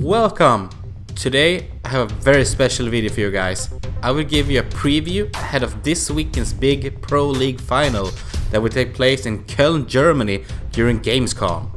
Welcome! Today I have a very special video for you guys. I will give you a preview ahead of this weekend's big Pro League final that will take place in Cologne, Germany during Gamescom.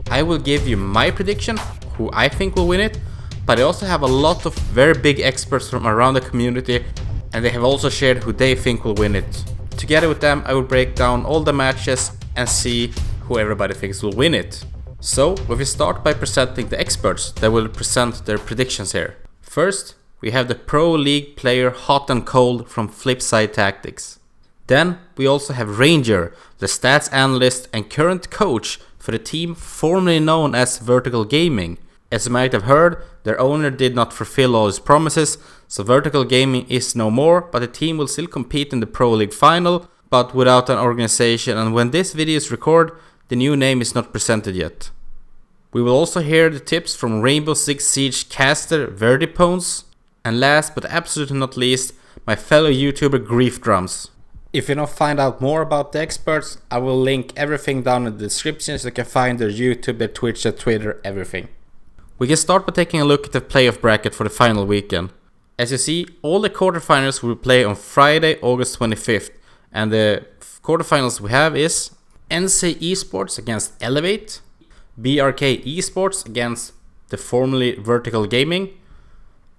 I will give you my prediction, who I think will win it, but I also have a lot of very big experts from around the community and they have also shared who they think will win it. Together with them I will break down all the matches and see who everybody thinks will win it. So we will start by presenting the experts that will present their predictions here. First, we have the Pro League player Hotandcold from Flipsid3 Tactics. Then we also have Ranger, the stats analyst and current coach for the team formerly known as Vertical Gaming. As you might have heard, their owner did not fulfill all his promises, so Vertical Gaming is no more, but the team will still compete in the Pro League final, but without an organization, and when this video is recorded, the new name is not presented yet. We will also hear the tips from Rainbow Six Siege caster Verdipwnz, and last but absolutely not least, my fellow YouTuber Griefdrums. If you don't find out more about the experts, I will link everything down in the description so you can find their YouTube, their Twitch, their Twitter, everything. We can start by taking a look at the playoff bracket for the final weekend. As you see, all the quarterfinals will play on Friday, August 25th, and the quarterfinals we have is ENCE Esports against Elevate, BRK Esports against the formerly Vertical Gaming,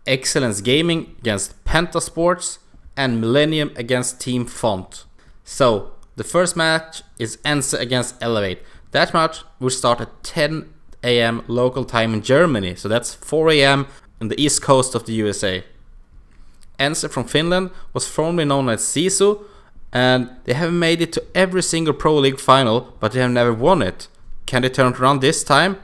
Excellence Gaming against PENTA Sports, and Millenium against Team Fontt. So, the first match is ENCE against Elevate. That match will start at 10 AM local time in Germany, so that's 4 AM on the east coast of the USA. ENCE from Finland was formerly known as Sisu, and they have made it to every single Pro League final, but they have never won it. Can they turn it around this time?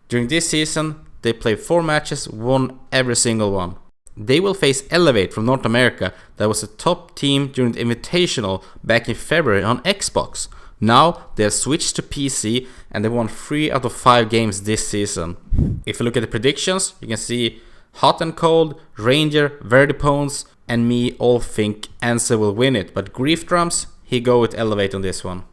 During this season, they played 4 matches, won every single one. They will face Elevate from North America, that was a top team during the Invitational back in February on Xbox. Now they have switched to PC and they won 3 out of 5 games this season. If you look at the predictions, you can see Hotandcold, Ranger, Verdipwnz, and me all think ENCE will win it, but Griefdrums, he go with Elevate on this one.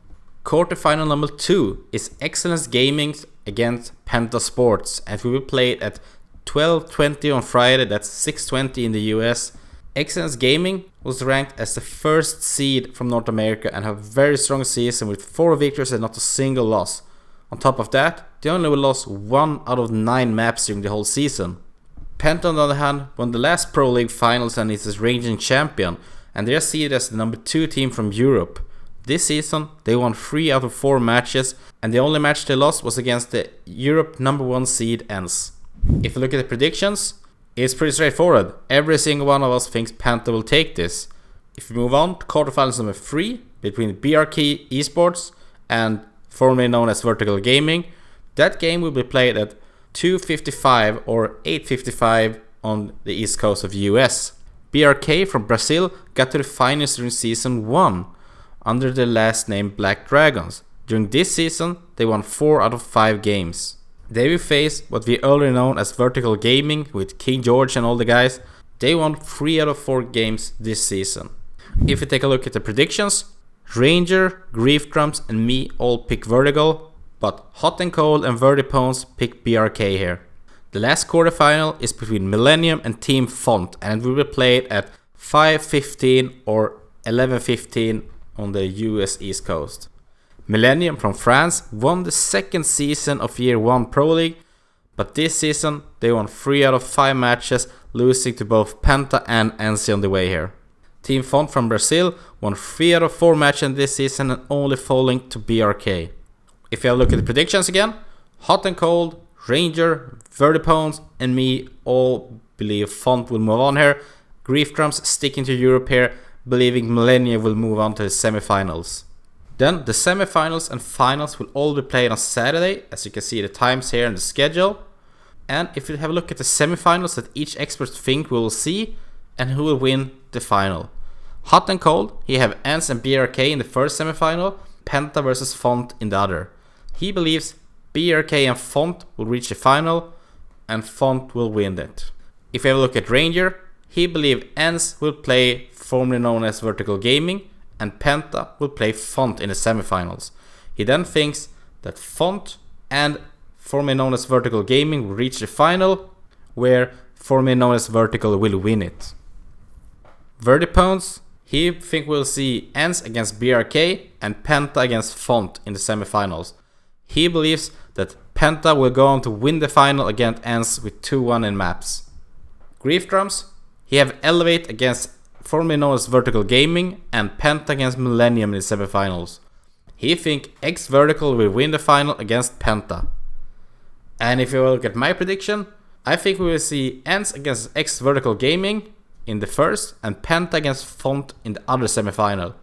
Quarterfinal number 2 is Excellence Gaming against PENTA Sports, and we will play it at 12:20 on Friday, that's 6:20 in the US. Excellence Gaming was ranked as the first seed from North America and have a very strong season with 4 victories and not a single loss. On top of that, they only lost 1 out of 9 maps during the whole season. PENTA on the other hand won the last Pro League finals and is a reigning champion, and they are seeded as the number 2 team from Europe. This season they won 3 out of 4 matches, and the only match they lost was against the Europe number 1 seed ENCE. If you look at the predictions, it's pretty straightforward. Every single one of us thinks PENTA will take this. If we move on to quarterfinals number 3 between BRK Esports and formerly known as Vertical Gaming, that game will be played at 2:55 or 8:55 on the east coast of the US. BRK from Brazil got to the finals during season 1 under the last name Black Dragons. During this season, they won 4 out of 5 games. They will face what we earlier known as Vertical Gaming with King George and all the guys. They won 3 out of 4 games this season. If you take a look at the predictions, Ranger, Griefdrums and me all pick Vertical, but Hotandcold and Verdipwnz pick BRK here. The last quarterfinal is between Millenium and Team Fontt, and we will play it at 5:15 or 11:15 on the US East Coast. Millenium from France won the second season of Year 1 Pro League, but this season they won 3 out of 5 matches, losing to both PENTA and ENCE on the way here. Team Fontt from Brazil won 3 out of 4 matches this season and only falling to BRK. If you have a look at the predictions again, Hotandcold, Ranger, Verdipwnz and me all believe Fontt will move on here. Griefdrums sticking to Europe here, believing Millenium will move on to the semifinals. Then the semifinals and finals will all be played on Saturday, as you can see the times here in the schedule. And if you have a look at the semifinals that each expert think we will see and who will win the final. Hotandcold, he have ENCE and BRK in the first semifinal, PENTA versus Fontt in the other. He believes BRK and Fontt will reach the final and Fontt will win it. If you have a look at Ranger, he believes ENCE will play formerly known as Vertical Gaming and PENTA will play Fontt in the semifinals. He then thinks that Fontt and formerly known as Vertical Gaming will reach the final, where formerly known as Vertical will win it. Verdipwnz, he think we'll see ENCE against BRK and PENTA against Fontt in the semifinals. He believes that PENTA will go on to win the final against ENCE with 2-1 in maps. Griefdrums, he have Elevate against formerly known as Vertical Gaming and PENTA against Millenium in the semifinals. He think X-Vertical will win the final against PENTA. And if you look at my prediction, I think we will see ENCE against X-Vertical Gaming in the first and PENTA against Fontt in the other semifinal.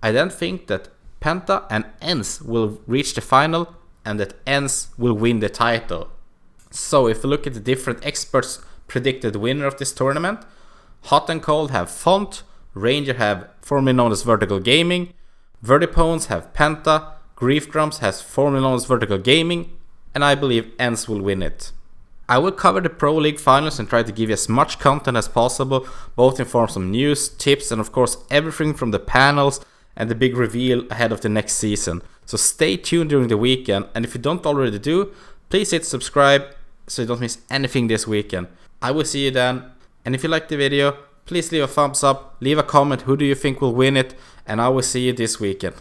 I then think that PENTA and ENCE will reach the final and that ENCE will win the title. So if you look at the different experts' predicted winner of this tournament, Hotandcold have Fontt, Ranger have formerly known as Vertical Gaming, Verdipwnz have PENTA, Griefdrums has formerly known as Vertical Gaming, and I believe ENCE will win it. I will cover the Pro League finals and try to give you as much content as possible, both in forms of news, tips, and of course everything from the panels and the big reveal ahead of the next season. So stay tuned during the weekend, and if you don't already do, please hit subscribe so you don't miss anything this weekend. I will see you then, and if you liked the video, please leave a thumbs up, leave a comment, who do you think will win it, and I will see you this weekend.